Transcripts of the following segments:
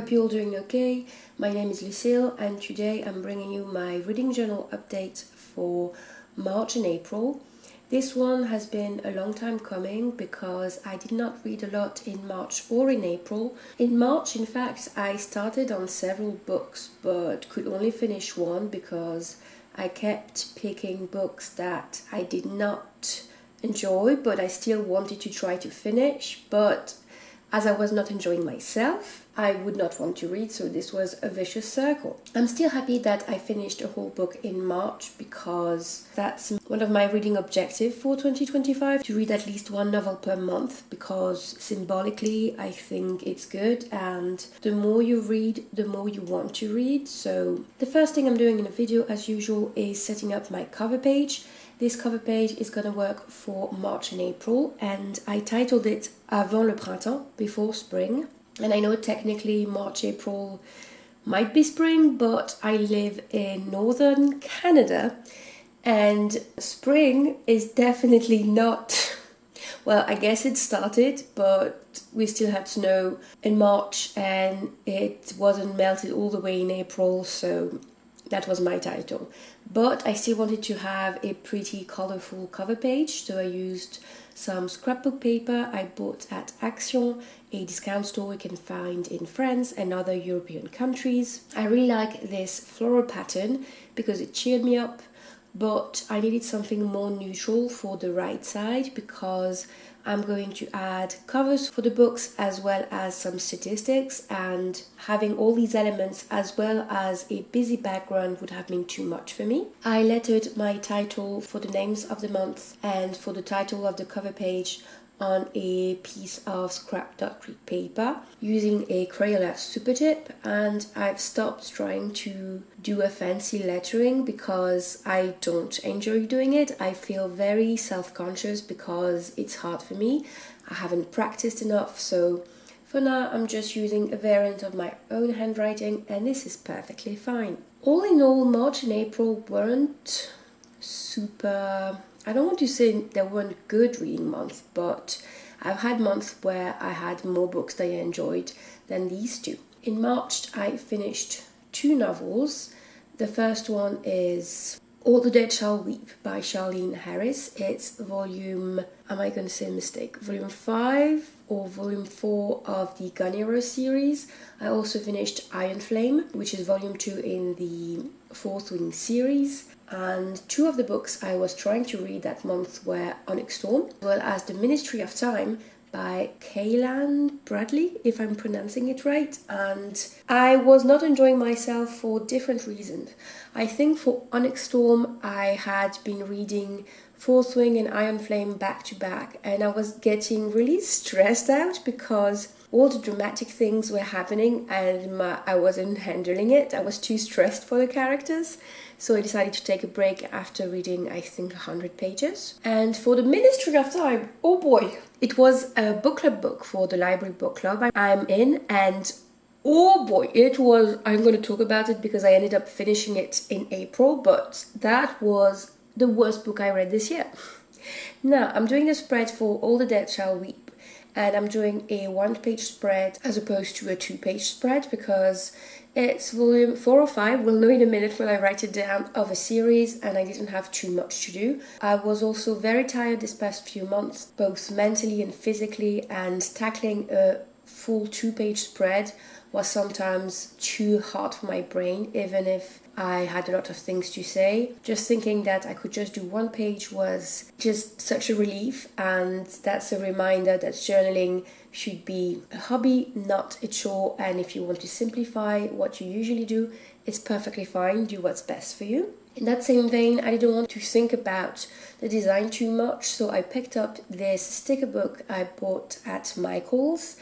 hope you're all doing okay. My name is Lucille and today I'm bringing you my reading journal update for March and April. This one has been a long time coming because I did not read a lot in March or in April. In March, in fact, I started on several books but could only finish one because I kept picking books that I did not enjoy but I still wanted to try to finish. But as I was not enjoying myself, I would not want to read, so this was a vicious circle. I'm still happy that I finished a whole book in March because that's one of my reading objectives for 2025, to read at least one novel per month, because symbolically I think it's good, and the more you read, the more you want to read. So the first thing I'm doing in the video, as usual, is setting up my cover page. This cover page is going to work for March and April, and I titled it Avant le printemps, before spring. And I know technically March, April might be spring, but I live in northern Canada and spring is definitely not, well, I guess it started, but we still had snow in March and it wasn't melted all the way in April, so that was my title. But I still wanted to have a pretty colorful cover page, so I used some scrapbook paper I bought at Action, a discount store you can find in France and other European countries. I really like this floral pattern because it cheered me up, but I needed something more neutral for the right side because I'm going to add covers for the books as well as some statistics, and having all these elements as well as a busy background would have been too much for me. I lettered my title for the names of the month and for the title of the cover page on a piece of scrap dot Greek paper using a Crayola super tip, and I've stopped trying to do a fancy lettering because I don't enjoy doing it. I feel very self-conscious because it's hard for me. I haven't practiced enough, so for now I'm just using a variant of my own handwriting and this is perfectly fine. All in all, March and April weren't super, I don't want to say they weren't good reading months, but I've had months where I had more books that I enjoyed than these two. In March, I finished two novels. The first one is All the Dead Shall Weep by Charlene Harris. It's volume, am I going to say a mistake? Volume 5 or volume 4 of the Gun Hero series. I also finished Iron Flame, which is volume 2 in the Fourth Wing series. And two of the books I was trying to read that month were Onyx Storm, as well as The Ministry of Time by Kaylan Bradley, if I'm pronouncing it right. And I was not enjoying myself for different reasons. I think for Onyx Storm, I had been reading Fourth Wing and Iron Flame back to back, and I was getting really stressed out because all the dramatic things were happening and I wasn't handling it. I was too stressed for the characters. So I decided to take a break after reading, I think, 100 pages. And for The Ministry of Time, oh boy, it was a book club book for the library book club I'm in, and oh boy, it was, I'm going to talk about it because I ended up finishing it in April, but that was the worst book I read this year. Now, I'm doing a spread for All the Dead Shall Weep, and I'm doing a one-page spread as opposed to a two-page spread because it's volume 4 or 5, we'll know in a minute when I write it down, of a series, and I didn't have too much to do. I was also very tired this past few months, both mentally and physically, and tackling a full two-page spread was sometimes too hard for my brain, even if I had a lot of things to say. Just thinking that I could just do one page was just such a relief, and that's a reminder that journaling should be a hobby, not a chore, and if you want to simplify what you usually do, it's perfectly fine. Do what's best for you. In that same vein, I didn't want to think about the design too much, so I picked up this sticker book I bought at Michael's,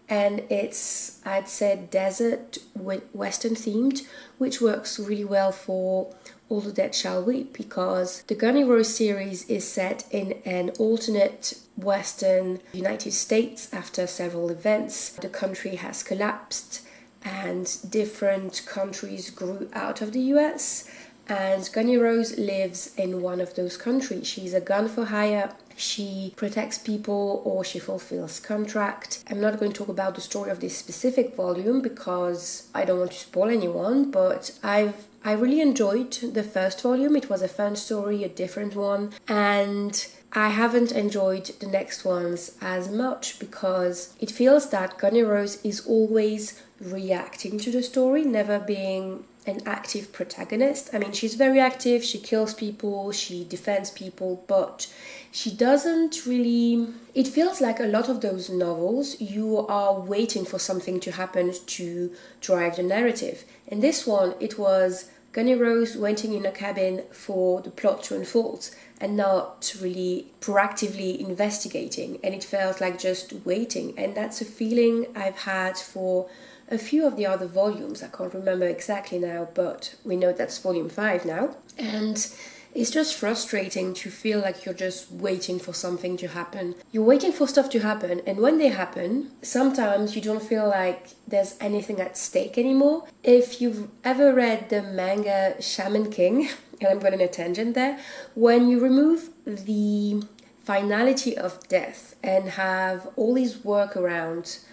and it's, I'd say, desert with western themed, which works really well for All the Dead Shall Weep because the Gun Hero series is set in an alternate western United States after several events. The country has collapsed and different countries grew out of the US, And Gunny Rose lives in one of those countries. She's a gun for hire. She protects people or she fulfills contract. I'm not going to talk about the story of this specific volume because I don't want to spoil anyone, but I really enjoyed the first volume. It was a fun story, a different one, and I haven't enjoyed the next ones as much because it feels that Gunny Rose is always reacting to the story, never being an active protagonist. I mean, she's very active, she kills people, she defends people, but she doesn't really... It feels like a lot of those novels, you are waiting for something to happen to drive the narrative. In this one, it was Gunny Rose waiting in a cabin for the plot to unfold and not really proactively investigating, and it felt like just waiting. And that's a feeling I've had for a few of the other volumes. I can't remember exactly now, but we know that's volume 5 now. And it's just frustrating to feel like you're just waiting for something to happen. You're waiting for stuff to happen, and when they happen, sometimes you don't feel like there's anything at stake anymore. If you've ever read the manga Shaman King, and I'm going on a tangent there, when you remove the finality of death and have all these workarounds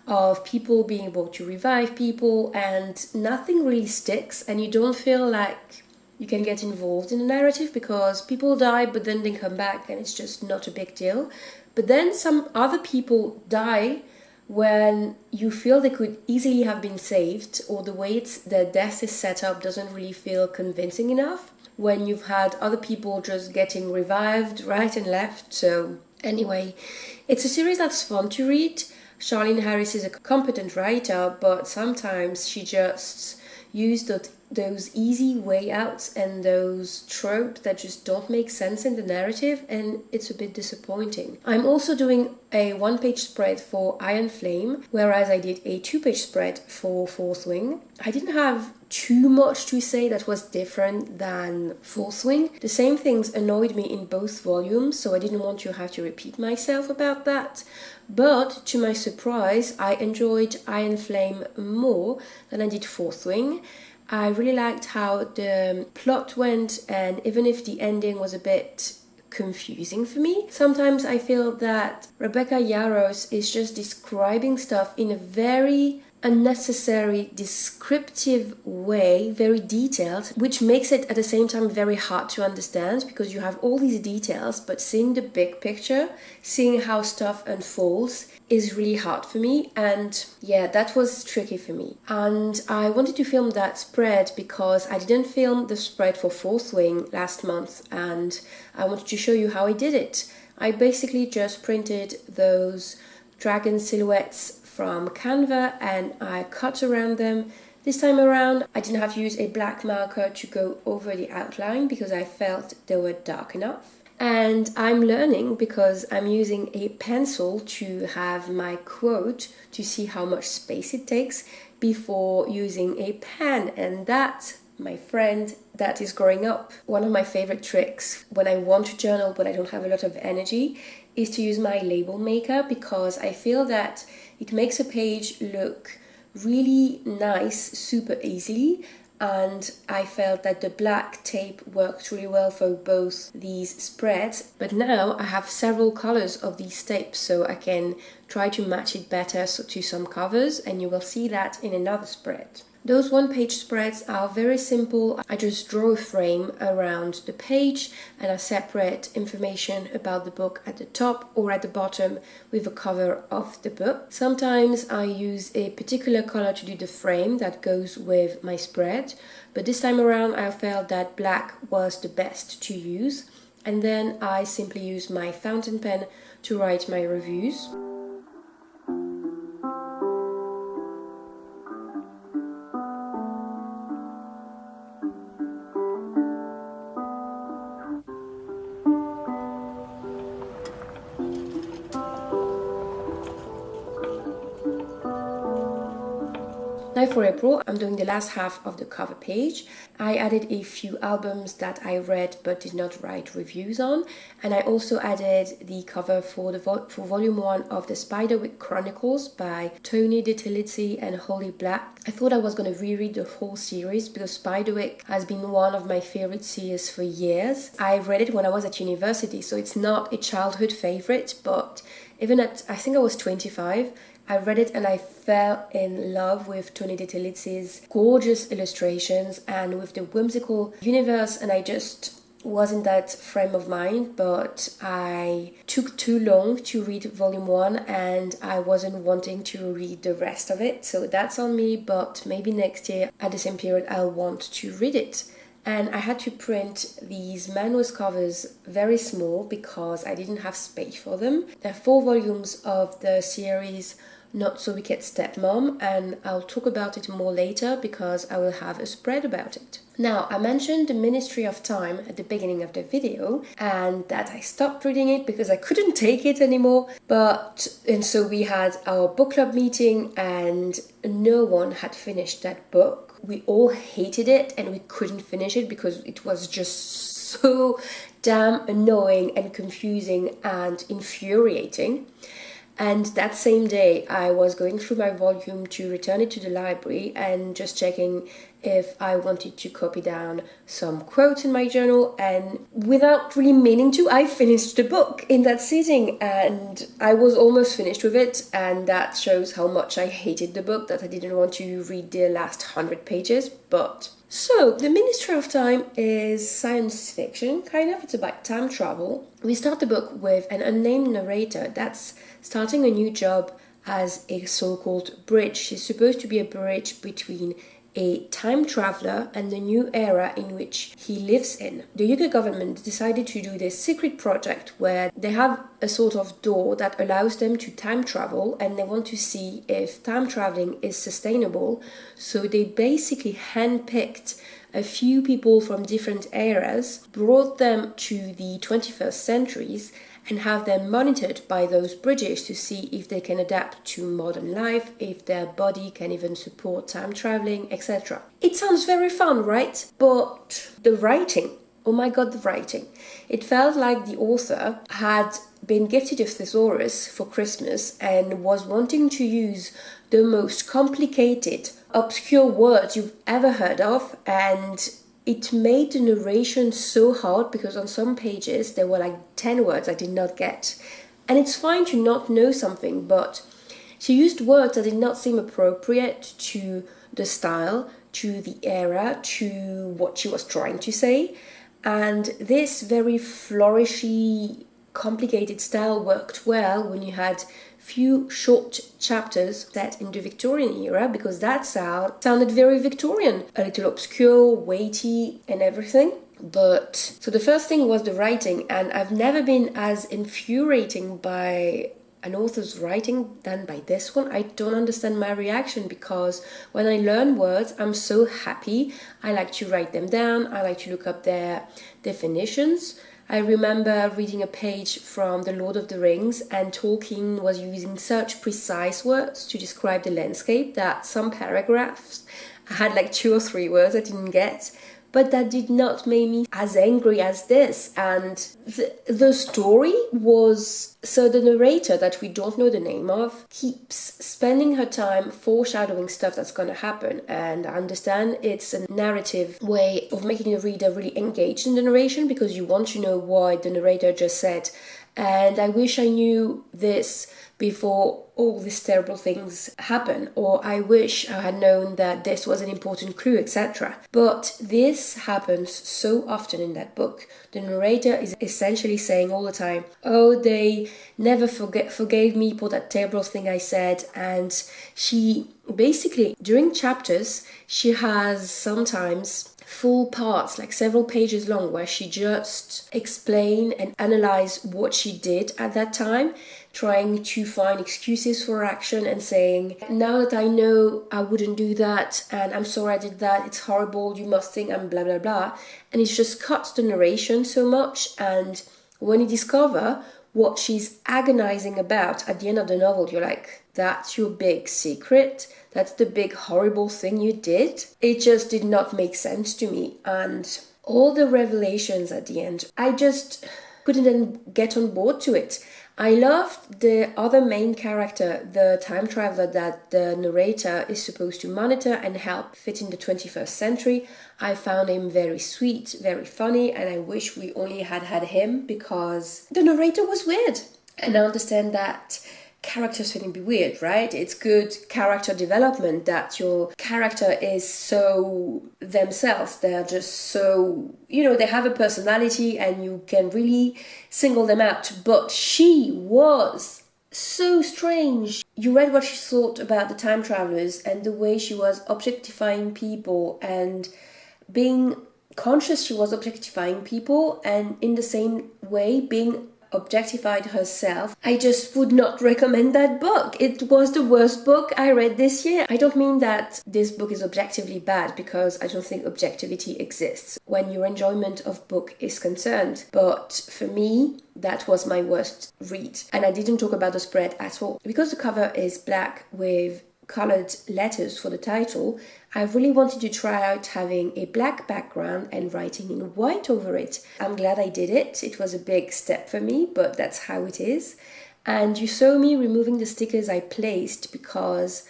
of people being able to revive people and nothing really sticks, and you don't feel like you can get involved in the narrative because people die but then they come back and it's just not a big deal. But then some other people die when you feel they could easily have been saved, or the way their death is set up doesn't really feel convincing enough, when you've had other people just getting revived right and left. So anyway, it's a series that's fun to read. Charlene Harris is a competent writer, but sometimes she just used those easy way outs and those tropes that just don't make sense in the narrative, and it's a bit disappointing. I'm also doing a 1-page spread for Iron Flame, whereas I did a 2-page spread for Fourth Wing. I didn't have too much to say that was different than Fourth Wing. The same things annoyed me in both volumes, so I didn't want to have to repeat myself about that. But to my surprise, I enjoyed Iron Flame more than I did Fourth Wing. I really liked how the plot went, and even if the ending was a bit confusing for me, sometimes I feel that Rebecca Yarros is just describing stuff in a very unnecessary, descriptive way, very detailed, which makes it at the same time very hard to understand because you have all these details, but seeing the big picture, seeing how stuff unfolds is really hard for me, and yeah, that was tricky for me. And I wanted to film that spread because I didn't film the spread for Fourth Wing last month, and I wanted to show you how I did it. I basically just printed those dragon silhouettes from Canva and I cut around them. This time around I didn't have to use a black marker to go over the outline because I felt they were dark enough. And I'm learning because I'm using a pencil to have my quote to see how much space it takes before using a pen, and that, my friend, that is growing up. One of my favorite tricks when I want to journal but I don't have a lot of energy is to use my label maker, because I feel that it makes a page look really nice super easily, and I felt that the black tape worked really well for both these spreads. But now I have several colors of these tapes, so I can try to match it better to some covers, and you will see that in another spread. Those 1-page spreads are very simple. I just draw a frame around the page and I separate information about the book at the top or at the bottom with a cover of the book. Sometimes I use a particular color to do the frame that goes with my spread, but this time around I felt that black was the best to use, and then I simply use my fountain pen to write my reviews. Now Try for April, I'm doing the last half of the cover page. I added a few albums that I read but did not write reviews on, and I also added the cover for volume 1 of the Spiderwick Chronicles by Tony DiTerlizzi and Holly Black. I thought I was going to reread the whole series because Spiderwick has been one of my favorite series for years. I read it when I was at university, so it's not a childhood favorite, but even at, I think I was 25, I read it and I fell in love with Tony DiTerlizzi's gorgeous illustrations and with the whimsical universe, and I just was in that frame of mind, but I took too long to read volume 1 and I wasn't wanting to read the rest of it, so that's on me, but maybe next year at the same period I'll want to read it. And I had to print these manus covers very small because I didn't have space for them. There are 4 volumes of the series Not So Wicked Stepmom, and I'll talk about it more later because I will have a spread about it. Now, I mentioned The Ministry of Time at the beginning of the video and that I stopped reading it because I couldn't take it anymore. And so we had our book club meeting and no one had finished that book. We all hated it and we couldn't finish it because it was just so damn annoying and confusing and infuriating. And that same day I was going through my volume to return it to the library and just checking if I wanted to copy down some quotes in my journal, and without really meaning to, I finished the book in that sitting and I was almost finished with it, and that shows how much I hated the book, that I didn't want to read the last 100 pages. But so, The Ministry of Time is science fiction, kind of. It's about time travel. We start the book with an unnamed narrator that's starting a new job as a so-called bridge. She's supposed to be a bridge between a time traveler and the new era in which he lives in. The UK government decided to do this secret project where they have a sort of door that allows them to time travel, and they want to see if time traveling is sustainable. So they basically handpicked a few people from different eras, brought them to the 21st centuries, and have them monitored by those bridges to see if they can adapt to modern life, if their body can even support time traveling, etc. It sounds very fun, right? But the writing, oh my god, the writing. It felt like the author had been gifted a thesaurus for Christmas and was wanting to use the most complicated, obscure words you've ever heard of, and it made the narration so hard because on some pages there were like 10 words I did not get. And it's fine to not know something, but she used words that did not seem appropriate to the style, to the era, to what she was trying to say. And this very flourishy, complicated style worked well when you had few short chapters set in the Victorian era, because that sounded very Victorian, a little obscure, weighty and everything. But so the first thing was the writing, and I've never been as infuriating by an author's writing than by this one. I don't understand my reaction, because when I learn words, I'm so happy. I like to write them down. I like to look up their definitions. I remember reading a page from The Lord of the Rings, and Tolkien was using such precise words to describe the landscape that some paragraphs I had like 2 or 3 words I didn't get. But that did not make me as angry as this. And the story was... So the narrator, that we don't know the name of, keeps spending her time foreshadowing stuff that's going to happen. And I understand it's a narrative way of making the reader really engaged in the narration, because you want to know what the narrator just said. And I wish I knew this before all these terrible things happen, or I wish I had known that this was an important clue, etc. But this happens so often in that book. The narrator is essentially saying all the time, oh, they never forgave me for that terrible thing I said. And she basically, during chapters, she has sometimes full parts, like several pages long, where she just explain and analyze what she did at that time, trying to find excuses for her action and saying, now that I know, I wouldn't do that, and I'm sorry I did that, it's horrible, you must think I'm blah blah blah. And it just cuts the narration so much. And when you discover what she's agonizing about at the end of the novel, you're like, That's your big secret. That's the big horrible thing you did. It just did not make sense to me. And all the revelations at the end, I just couldn't get on board to it. I loved the other main character, the time traveler that the narrator is supposed to monitor and help fit in the 21st century. I found him very sweet, very funny, and I wish we only had him because the narrator was weird. And I understand that characters can be weird, right? It's good character development that your character is so themselves. They're just so, they have a personality and you can really single them out. But she was so strange. You read what she thought about the time travelers and the way she was objectifying people and being conscious she was objectifying people, and in the same way being objectified herself. I just would not recommend that book. It was the worst book I read this year. I don't mean that this book is objectively bad, because I don't think objectivity exists when your enjoyment of book is concerned. But for me, that was my worst read. And I didn't talk about the spread at all. Because the cover is black with colored letters for the title, I really wanted to try out having a black background and writing in white over it. I'm glad I did it. It was a big step for me, but that's how it is. And you saw me removing the stickers I placed because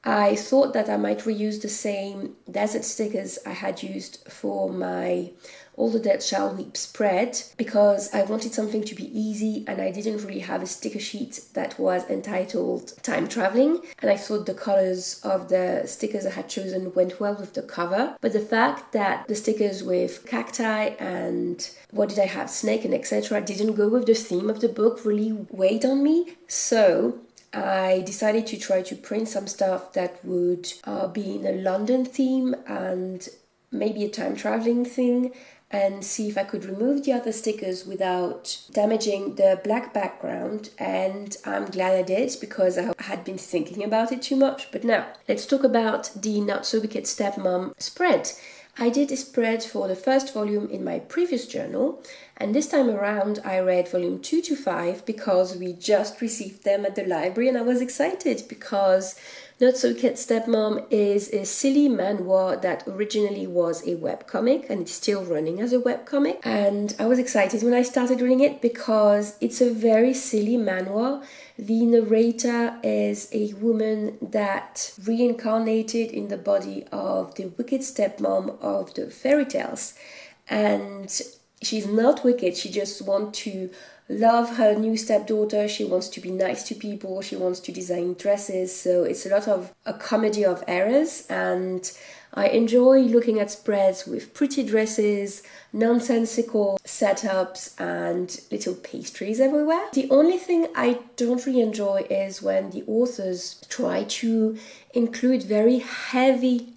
I thought that I might reuse the same desert stickers I had used for my All the Dead Shall Weep spread, because I wanted something to be easy and I didn't really have a sticker sheet that was entitled Time Traveling, and I thought the colors of the stickers I had chosen went well with the cover. But the fact that the stickers with cacti and what did I have, snake and etc. didn't go with the theme of the book really weighed on me. So I decided to try to print some stuff that would be in a London theme and maybe a time traveling thing, and see if I could remove the other stickers without damaging the black background. And I'm glad I did, because I had been thinking about it too much. But now, let's talk about the Not So Wicked Stepmom spread. I did a spread for the first volume in my previous journal, and this time around I read volume 2 to 5 because we just received them at the library, and I was excited because Not So Wicked Stepmom is a silly manhwa that originally was a webcomic and it's still running as a webcomic. And I was excited when I started reading it because it's a very silly manhwa. The narrator is a woman that reincarnated in the body of the wicked stepmom of the fairy tales. And she's not wicked, she just wants to love her new stepdaughter, she wants to be nice to people, she wants to design dresses. So it's a lot of a comedy of errors, and I enjoy looking at spreads with pretty dresses, nonsensical setups and little pastries everywhere. The only thing I don't really enjoy is when the authors try to include very heavy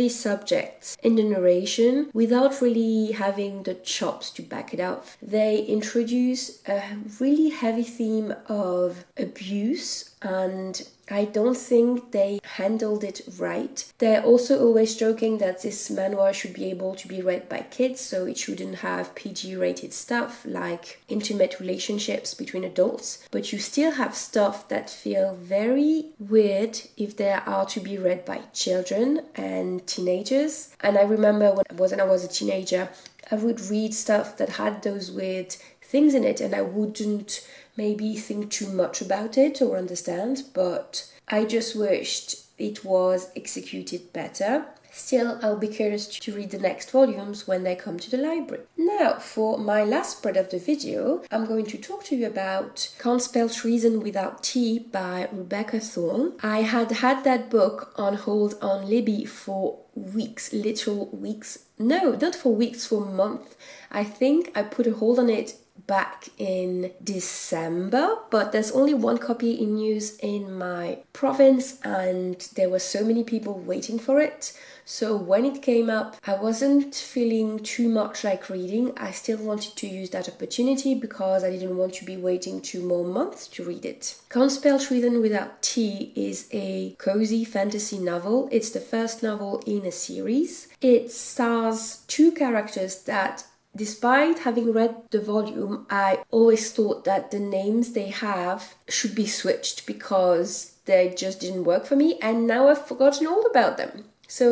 subjects in the narration without really having the chops to back it up. They introduce a really heavy theme of abuse, and I don't think they handled it right. They're also always joking that this manhwa should be able to be read by kids, so it shouldn't have PG-rated stuff like intimate relationships between adults, but you still have stuff that feel very weird if they are to be read by children and teenagers. And I remember when I was a teenager, I would read stuff that had those weird things in it and I wouldn't maybe think too much about it or understand, but I just wished it was executed better. Still, I'll be curious to read the next volumes when they come to the library. Now, for my last spread of the video, I'm going to talk to you about Can't Spell Treason Without T by Rebecca Thorne. I had that book on hold on Libby for weeks, literal weeks. No, not for weeks, for months. I think I put a hold on it back in December, but there's only one copy in use in my province and there were so many people waiting for it. So when it came up, I wasn't feeling too much like reading. I still wanted to use that opportunity because I didn't want to be waiting 2 more months to read it. Can't Spell Treason Without T is a cozy fantasy novel. It's the first novel in a series. It stars 2 characters that despite having read the volume, I always thought that the names they have should be switched because they just didn't work for me, and now I've forgotten all about them. So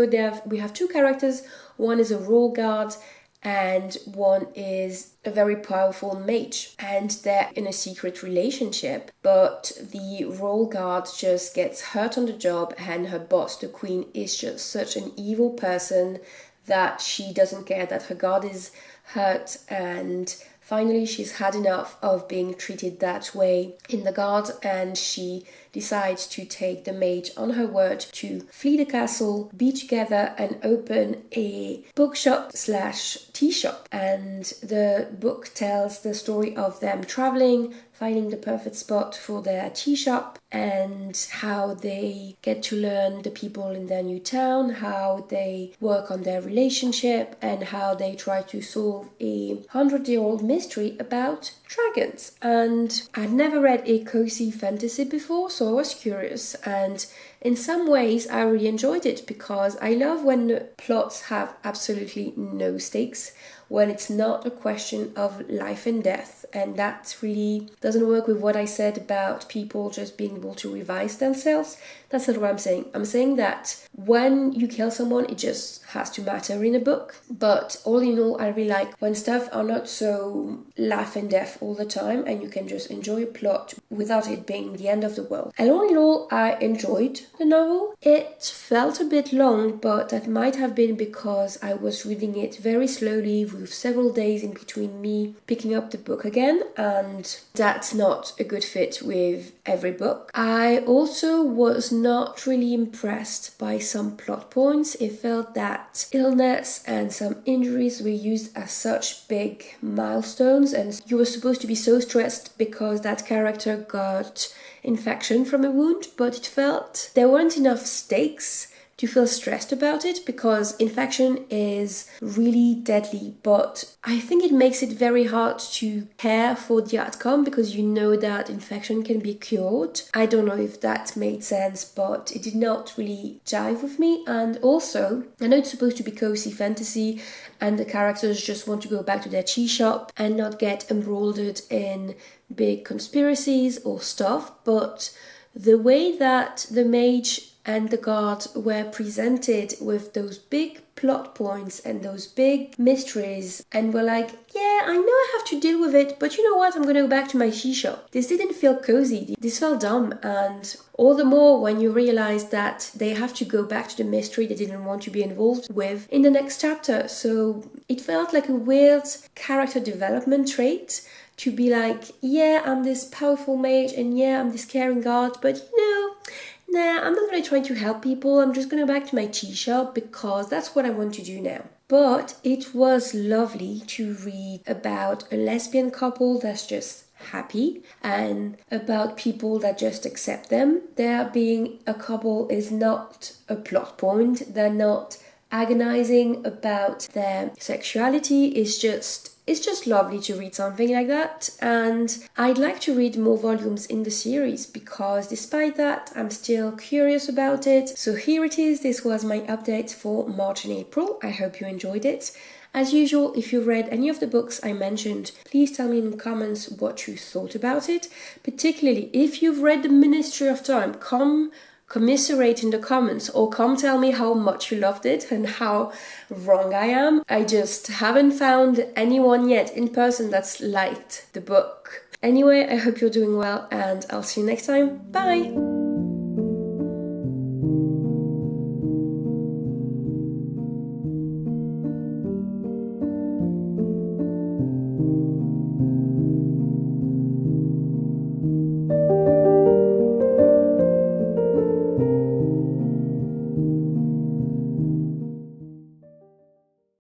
we have two characters. One is a royal guard and one is a very powerful mage, and they're in a secret relationship, but the royal guard just gets hurt on the job, and her boss, the queen, is just such an evil person that she doesn't care that her guard is hurt, and finally she's had enough of being treated that way in the guard, and she decides to take the mage on her word to flee the castle, be together, and open a bookshop slash tea shop. And the book tells the story of them traveling, finding the perfect spot for their tea shop, and how they get to learn the people in their new town, how they work on their relationship, and how they try to solve a 100-year-old mystery about dragons. And I'd never read a cozy fantasy before, so I was curious, and in some ways I really enjoyed it because I love when the plots have absolutely no stakes, when it's not a question of life and death, and that really doesn't work with what I said about people just being able to revise themselves. That's not what I'm saying. I'm saying that when you kill someone, it just has to matter in a book. But all in all, I really like when stuff are not so life and death all the time, and you can just enjoy a plot without it being the end of the world. And all in all, I enjoyed the novel. It felt a bit long, but that might have been because I was reading it very slowly with several days in between me picking up the book again, and that's not a good fit with every book. I also was not really impressed by some plot points. It felt that illness and some injuries were used as such big milestones, and you were supposed to be so stressed because that character got infection from a wound, but it felt there weren't enough stakes to feel stressed about it because infection is really deadly, but I think it makes it very hard to care for the outcome because you know that infection can be cured. I don't know if that made sense, but it did not really jive with me. And also, I know it's supposed to be cozy fantasy and the characters just want to go back to their tea shop and not get embroiled in big conspiracies or stuff, but the way that the mage and the guard were presented with those big plot points and those big mysteries, and were like, yeah, I know I have to deal with it, but you know what, I'm gonna go back to my tea shop. This didn't feel cozy, this felt dumb, and all the more when you realize that they have to go back to the mystery they didn't want to be involved with in the next chapter. So it felt like a weird character development trait to be like, yeah, I'm this powerful mage, and yeah, I'm this caring guard, but nah, I'm not really trying to help people. I'm just going to go back to my tea shop because that's what I want to do now. But it was lovely to read about a lesbian couple that's just happy and about people that just accept them. Their being a couple is not a plot point. They're not agonizing about their sexuality. It's just lovely to read something like that, and I'd like to read more volumes in the series because despite that, I'm still curious about it. So here it is. This was my update for March and April. I hope you enjoyed it. As usual, if you've read any of the books I mentioned, please tell me in the comments what you thought about it. Particularly if you've read The Ministry of Time, come commiserate in the comments or come tell me how much you loved it and how wrong I am. I just haven't found anyone yet in person that's liked the book. Anyway, I hope you're doing well and I'll see you next time. Bye!